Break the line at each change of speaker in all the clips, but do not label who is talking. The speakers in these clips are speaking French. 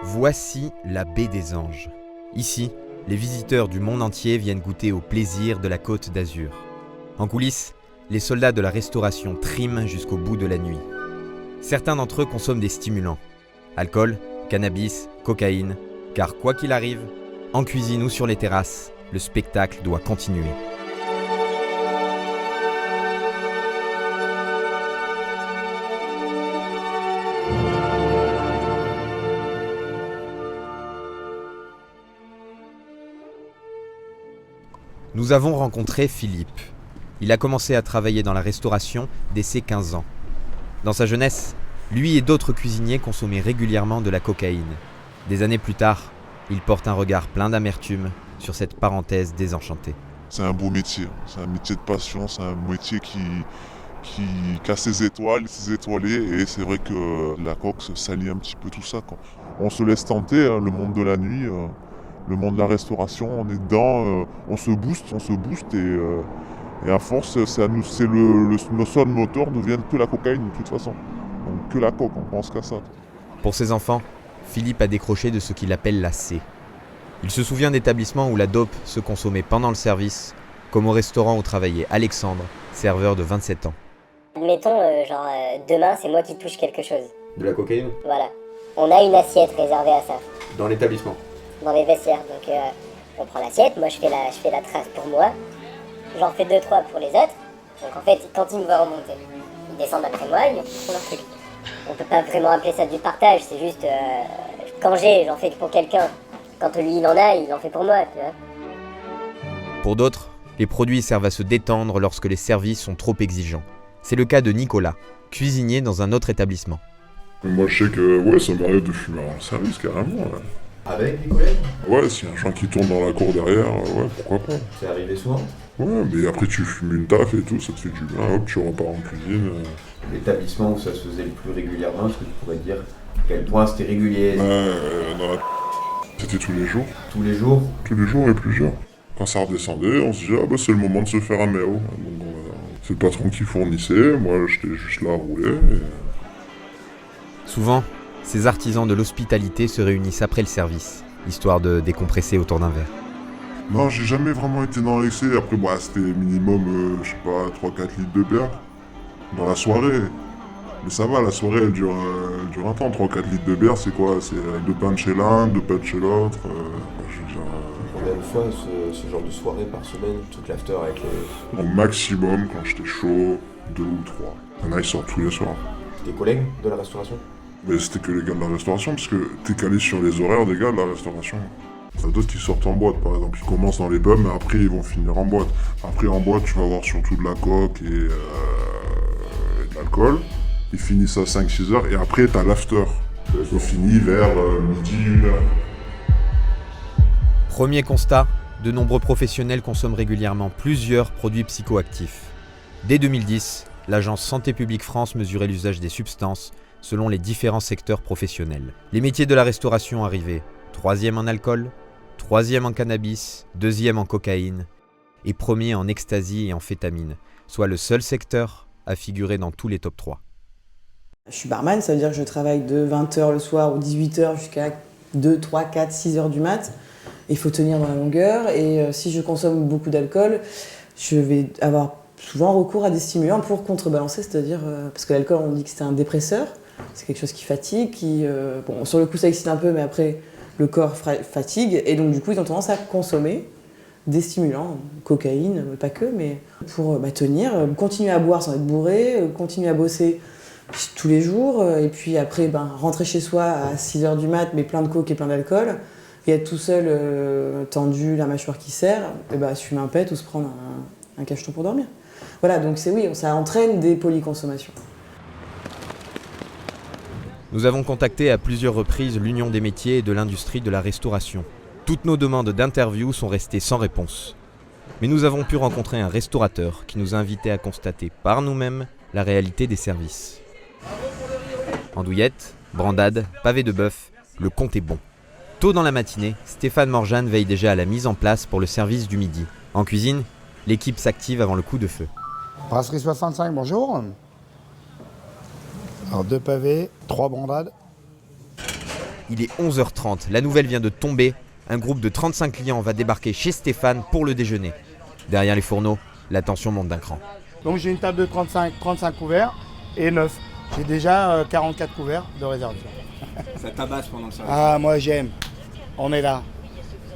Voici la baie des Anges. Ici, les visiteurs du monde entier viennent goûter au plaisir de la Côte d'Azur. En coulisses, les soldats de la restauration triment jusqu'au bout de la nuit. Certains d'entre eux consomment des stimulants. Alcool, cannabis, cocaïne. Car quoi qu'il arrive, en cuisine ou sur les terrasses, le spectacle doit continuer. Nous avons rencontré Philippe. Il a commencé à travailler dans la restauration dès ses 15 ans. Dans sa jeunesse, lui et d'autres cuisiniers consommaient régulièrement de la cocaïne. Des années plus tard, il porte un regard plein d'amertume sur cette parenthèse désenchantée.
C'est un beau métier, c'est un métier de passion, c'est un métier qui a ses étoiles, ses étoilés, et c'est vrai que la coque salit un petit peu tout ça, quoi. On se laisse tenter, hein, le monde de la nuit, le monde de la restauration, on est dedans, on se booste, et à force, nos seuls moteurs deviennent que la cocaïne de toute façon. Donc que la coque, on pense qu'à ça.
Pour ses enfants, Philippe a décroché de ce qu'il appelle la C. Il se souvient d'établissements où la dope se consommait pendant le service, comme au restaurant où travaillait Alexandre, serveur de 27 ans.
Admettons, demain, c'est moi qui touche quelque chose.
De la cocaïne ?
Voilà. On a une assiette réservée à ça,
Dans l'établissement ?
dans les vestiaires. Donc, on prend l'assiette, moi je fais la trace pour moi, j'en fais 2-3 pour les autres. Donc en fait, quand ils me voient remonter, ils descendent après moi, ils font leur truc. On peut pas vraiment appeler ça du partage, c'est juste, quand j'en fais pour quelqu'un. Quand lui il en a, il en fait pour moi, tu vois.
Pour d'autres, les produits servent à se détendre lorsque les services sont trop exigeants. C'est le cas de Nicolas, cuisinier dans un autre établissement.
Moi je sais que ça m'arrive de fumer en service carrément. Ouais.
Avec des collègues ?
Ouais, s'il y a un joint qui tourne dans la cour derrière, pourquoi pas.
C'est arrivé souvent ?
Ouais, mais après tu fumes une taf et tout, ça te fait du bien, hop, tu repars en cuisine.
L'établissement où ça se faisait le plus régulièrement, est-ce que tu pourrais dire à quel point c'était régulier ?
C'était tous les jours.
Tous les jours ?
Tous les jours et plusieurs. Quand ça redescendait, on se disait, c'est le moment de se faire un méo. Donc c'est le patron qui fournissait, moi j'étais juste là à rouler.
Souvent, ces artisans de l'hospitalité se réunissent après le service, histoire de décompresser autour d'un verre.
Non, j'ai jamais vraiment été dans l'excès. Après, c'était minimum, 3-4 litres de bière dans la soirée. Mais ça va, la soirée, elle dure un temps. 3-4 litres de bière, c'est quoi ? C'est 2 pains de chez l'un, 2 pains de chez l'autre.
Combien de fois ce genre de soirée par semaine, toute l'after avec les...
Au maximum, quand j'étais chaud, 2 ou 3. Il y en a, ils sortent tous les soirs.
Tes collègues de la restauration ?
Mais c'était que les gars de la restauration, parce que t'es calé sur les horaires des gars de la restauration. Il y a d'autres qui sortent en boîte, par exemple. Ils commencent dans les pubs, mais après, ils vont finir en boîte. Après, en boîte, tu vas avoir surtout de la coke et de l'alcool. Ils finissent à 5-6 heures, et après, t'as l'after. Ils finissent vers midi, 1h.
Premier constat, de nombreux professionnels consomment régulièrement plusieurs produits psychoactifs. Dès 2010, l'agence Santé publique France mesurait l'usage des substances selon les différents secteurs professionnels. Les métiers de la restauration arrivaient 3e en alcool, 3e en cannabis, 2e en cocaïne et 1er en ecstasy et amphétamine, soit le seul secteur à figurer dans tous les top 3.
Je suis barman, ça veut dire que je travaille de 20h le soir ou 18h jusqu'à 2, 3, 4, 6h du mat'. Il faut tenir dans la longueur et si je consomme beaucoup d'alcool, je vais avoir souvent recours à des stimulants pour contrebalancer, c'est-à-dire parce que l'alcool, on dit que c'est un dépresseur, c'est quelque chose qui fatigue, sur le coup ça excite un peu, mais après le corps fatigue et donc du coup ils ont tendance à consommer des stimulants, cocaïne, pas que, mais pour tenir, continuer à boire sans être bourré, continuer à bosser tous les jours et puis après rentrer chez soi à 6h du mat, mais plein de coke et plein d'alcool. Et être tout seul, tendu, la mâchoire qui serre, se fumer un pet ou se prendre un cacheton pour dormir. Voilà, donc ça entraîne des polyconsommations.
Nous avons contacté à plusieurs reprises l'Union des métiers et de l'industrie de la restauration. Toutes nos demandes d'interview sont restées sans réponse. Mais nous avons pu rencontrer un restaurateur qui nous a invités à constater par nous-mêmes la réalité des services. Andouillettes, brandade, pavé de bœuf, le compte est bon. Tôt dans la matinée, Stéphane Morjane veille déjà à la mise en place pour le service du midi. En cuisine, l'équipe s'active avant le coup de feu.
Brasserie 65, bonjour. Alors 2 pavés, 3 bandades.
Il est 11h30, la nouvelle vient de tomber. Un groupe de 35 clients va débarquer chez Stéphane pour le déjeuner. Derrière les fourneaux, la tension monte d'un cran.
Donc j'ai une table de 35 couverts et 9. J'ai déjà 44 couverts de réservation.
Ça tabasse pendant le service.
Ah, moi j'aime. On est là.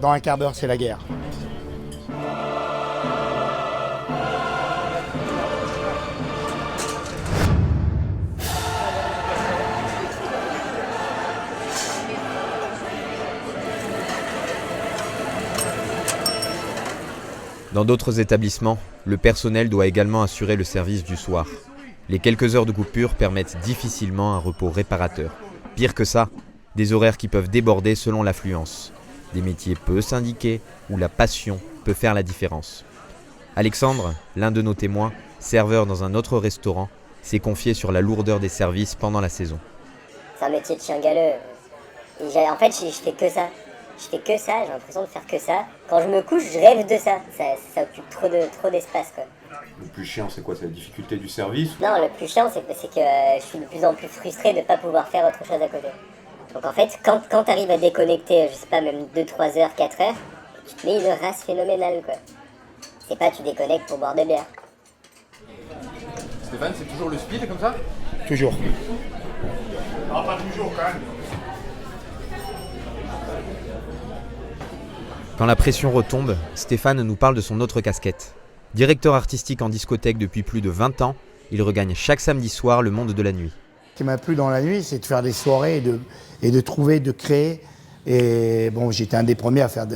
Dans un quart d'heure, c'est la guerre.
Dans d'autres établissements, le personnel doit également assurer le service du soir. Les quelques heures de coupure permettent difficilement un repos réparateur. Pire que ça, des horaires qui peuvent déborder selon l'affluence. Des métiers peu syndiqués où la passion peut faire la différence. Alexandre, l'un de nos témoins, serveur dans un autre restaurant, s'est confié sur la lourdeur des services pendant la saison.
C'est un métier de chien galeux. Et en fait, je fais que ça. Je fais que ça, j'ai l'impression de faire que ça. Quand je me couche, je rêve de ça. Ça occupe trop d'espace, quoi.
Le plus chiant, c'est quoi? C'est la difficulté du service?
Non, le plus chiant, c'est que je suis de plus en plus frustré de ne pas pouvoir faire autre chose à côté. Donc en fait, quand tu arrives à déconnecter, je sais pas, même 2, 3 heures, 4 heures, tu te mets une race phénoménale, quoi. C'est pas tu déconnectes pour boire de bière.
Stéphane, c'est toujours le speed comme ça?
Toujours. Non, pas toujours quand même.
Quand la pression retombe, Stéphane nous parle de son autre casquette. Directeur artistique en discothèque depuis plus de 20 ans, il regagne chaque samedi soir le monde de la nuit.
Ce qui m'a plu dans la nuit, c'est de faire des soirées et de trouver, de créer. Et bon, j'étais un des premiers à faire,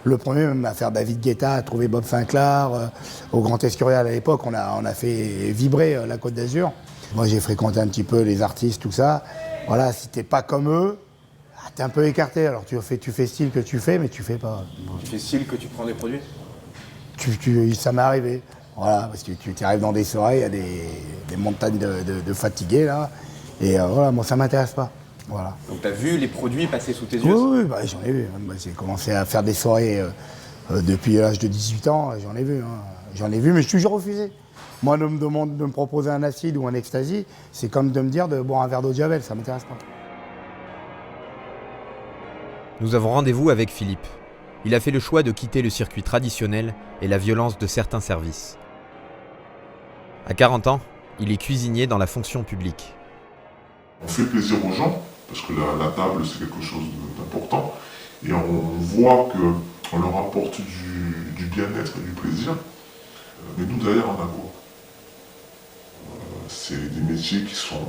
le premier même à faire David Guetta, à trouver Bob Sinclair. Au Grand Escurial à l'époque, on a fait vibrer la Côte d'Azur. Moi, j'ai fréquenté un petit peu les artistes, tout ça. Voilà, si t'es pas comme eux, t'es un peu écarté. Alors tu fais style que tu fais, mais tu fais pas.
Tu fais style que tu prends des produits?
Ça m'est arrivé. Voilà, parce que tu arrives dans des soirées, il y a des montagnes de fatigués là. Et voilà, moi ça m'intéresse pas. Voilà.
Donc t'as vu les produits passer sous tes yeux?
Oui, bah, j'en ai vu. Moi, j'ai commencé à faire des soirées depuis l'âge de 18 ans, j'en ai vu. J'en ai vu, mais je suis toujours refusé. Moi, de me proposer un acide ou un ecstasy, c'est comme de me dire de boire un verre d'eau de Javel, ça m'intéresse pas.
Nous avons rendez-vous avec Philippe. Il a fait le choix de quitter le circuit traditionnel et la violence de certains services. À 40 ans, il est cuisinier dans la fonction publique.
On fait plaisir aux gens, parce que la table c'est quelque chose d'important, et on voit qu'on leur apporte du bien-être et du plaisir. Mais nous derrière on a quoi? C'est des métiers qui sont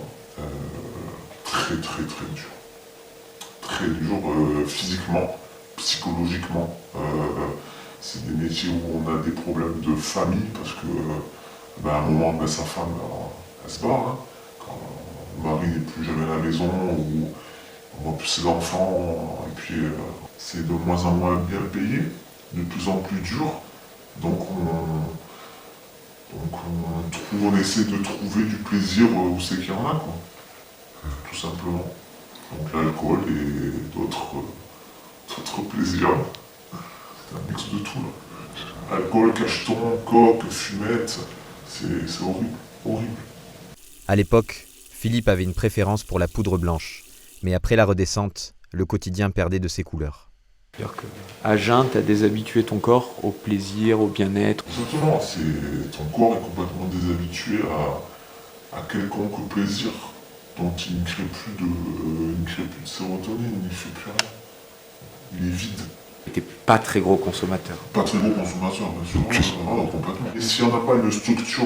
très très très durs. Très durs physiquement, psychologiquement. C'est des métiers où on a des problèmes de famille, parce que à un moment sa femme elle se barre. Quand le mari n'est plus jamais à la maison, ou on voit plus ses enfants, et puis c'est de moins en moins bien payé, de plus en plus dur. Donc on essaie de trouver du plaisir où c'est qu'il y en a, quoi. Tout simplement. Donc l'alcool et d'autres plaisirs. C'est un mix de tout là. Alcool, cacheton, coke, fumette, c'est horrible, horrible.
À l'époque, Philippe avait une préférence pour la poudre blanche. Mais après la redescente, le quotidien perdait de ses couleurs.
C'est-à-dire qu'à jeun, tu as déshabitué ton corps au plaisir, au bien-être.
Exactement, ton corps est complètement déshabitué à quelconque plaisir. Donc il ne crée plus de sérotonine, il ne fait plus rien. Il est vide.
Tu n'es pas très gros consommateur.
Pas très gros consommateur, bien sûr, complètement. Et si on n'a pas une structure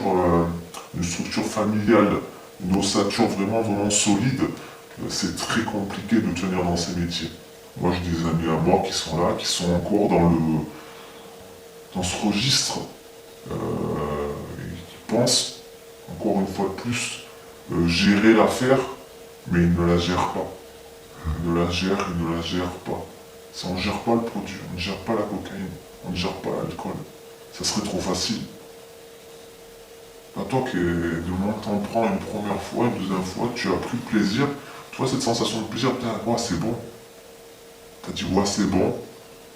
familiale, une ossature vraiment solide, c'est très compliqué de tenir dans ces métiers. Moi j'ai des amis à moi qui sont là, qui sont encore dans ce registre, qui pensent, encore une fois de plus, gérer l'affaire, mais ils ne la gèrent pas. Ils ne la gèrent pas. Si on ne gère pas le produit, on ne gère pas la cocaïne, on ne gère pas l'alcool, ça serait trop facile. Toi qui de moment t'en prends une première fois, une deuxième fois, tu as pris plaisir, tu vois cette sensation de plaisir, putain, ouais, c'est bon. T'as dit ouais c'est bon,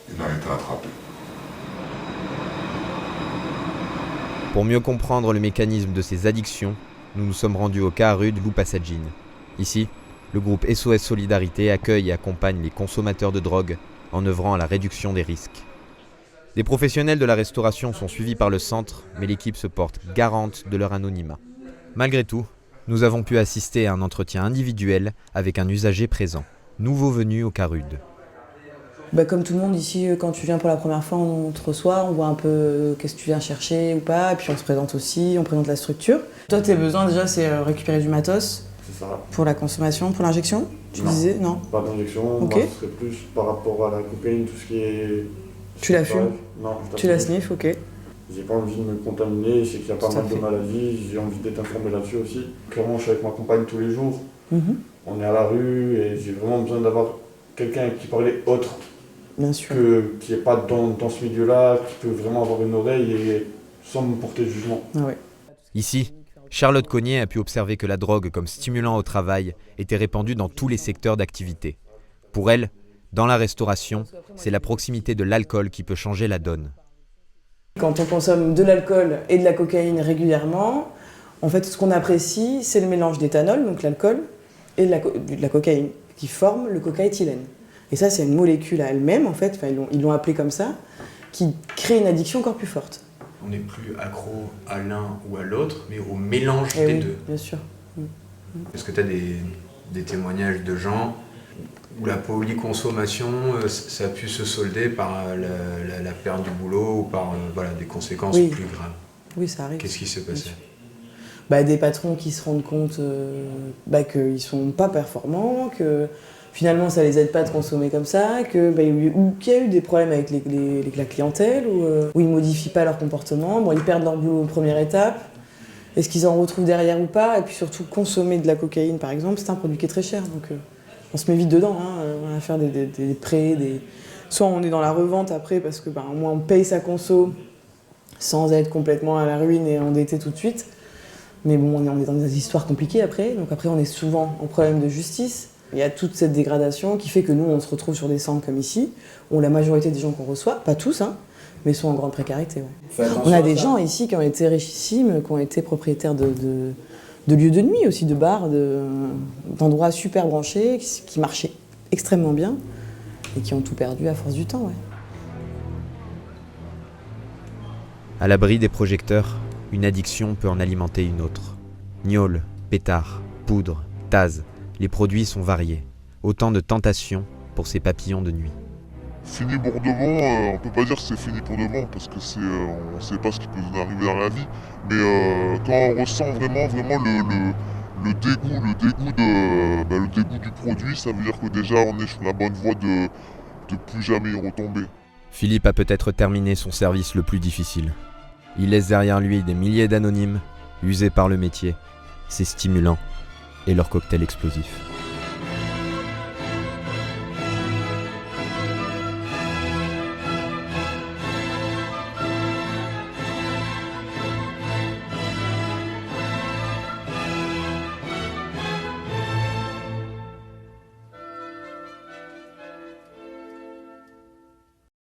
et là il t'a attrapé.
Pour mieux comprendre le mécanisme de ces addictions, nous nous sommes rendus au Caharu de Lou Passagine. Ici, le groupe SOS Solidarité accueille et accompagne les consommateurs de drogue en œuvrant à la réduction des risques. Des professionnels de la restauration sont suivis par le centre, mais l'équipe se porte garante de leur anonymat. Malgré tout, nous avons pu assister à un entretien individuel avec un usager présent, nouveau venu au Carude.
Comme tout le monde ici, quand tu viens pour la première fois, on te reçoit, on voit un peu qu'est-ce que tu viens chercher ou pas, et puis on se présente aussi, on présente la structure. Toi, tes besoins déjà, c'est récupérer du matos.
C'est ça.
Pour la consommation, pour l'injection, tu disais, non?
Pas d'injection,
Ok.
moi ce serait plus par rapport à la cocaïne, tout ce qui est...
Tu la fumes?
Non,
Tu la sniffes, ok.
J'ai pas envie de me contaminer, je sais qu'il y a pas
Tout à
mal de
fait.
maladies, j'ai envie d'être informé là-dessus aussi. Clairement, je suis avec ma compagne tous les jours,
Mhm.
on est à la rue et j'ai vraiment besoin d'avoir quelqu'un qui parlait autre,
Bien sûr.
qui n'est pas dans ce milieu-là, qui peut vraiment avoir une oreille et sans me porter de jugement.
Ah ouais.
Ici, Charlotte Cognier a pu observer que la drogue comme stimulant au travail était répandue dans tous les secteurs d'activité. Pour elle, dans la restauration, c'est la proximité de l'alcool qui peut changer la donne.
Quand on consomme de l'alcool et de la cocaïne régulièrement, en fait, ce qu'on apprécie, c'est le mélange d'éthanol, donc l'alcool, et de la cocaïne, qui forme le cocaéthylène. Et ça, c'est une molécule à elle-même, en fait, ils l'ont appelé comme ça, qui crée une addiction encore plus forte.
On n'est plus accro à l'un ou à l'autre, mais au mélange
Et
des
oui,
deux.
bien sûr.
Est-ce que tu as des témoignages de gens où la polyconsommation, ça a pu se solder par la perte du boulot ou par des conséquences
Oui.
plus graves?
Oui, ça arrive.
Qu'est-ce qui s'est passé?
Des patrons qui se rendent compte qu'ils ne sont pas performants, que finalement ça les aide pas de consommer comme ça, ou qu'il y a eu des problèmes avec la clientèle, où ils modifient pas leur comportement, ils perdent leur boulot en première étape, est-ce qu'ils en retrouvent derrière ou pas, et puis surtout consommer de la cocaïne par exemple, c'est un produit qui est très cher, donc on se met vite dedans, on va faire des prêts, soit on est dans la revente après parce que au moins on paye sa conso sans être complètement à la ruine et endetté tout de suite. Mais bon, on est dans des histoires compliquées après, donc après on est souvent en problème de justice. Il y a toute cette dégradation qui fait que nous, on se retrouve sur des centres comme ici, où la majorité des gens qu'on reçoit, pas tous, mais sont en grande précarité. Ouais. On a des gens ici qui ont été richissimes, qui ont été propriétaires de lieux de nuit aussi, de bars, d'endroits super branchés, qui marchaient extrêmement bien, et qui ont tout perdu à force du temps. Ouais.
À l'abri des projecteurs, une addiction peut en alimenter une autre. Gnôle, pétard, poudre, tases, les produits sont variés. Autant de tentations pour ces papillons de nuit.
Fini pour de bon, on peut pas dire que c'est fini pour de bon parce que on sait pas ce qui peut nous arriver dans la vie. Mais quand on ressent vraiment le dégoût du produit, ça veut dire que déjà on est sur la bonne voie de plus jamais y retomber.
Philippe a peut-être terminé son service le plus difficile. Il laisse derrière lui des milliers d'anonymes, usés par le métier, ses stimulants et leurs cocktails explosifs.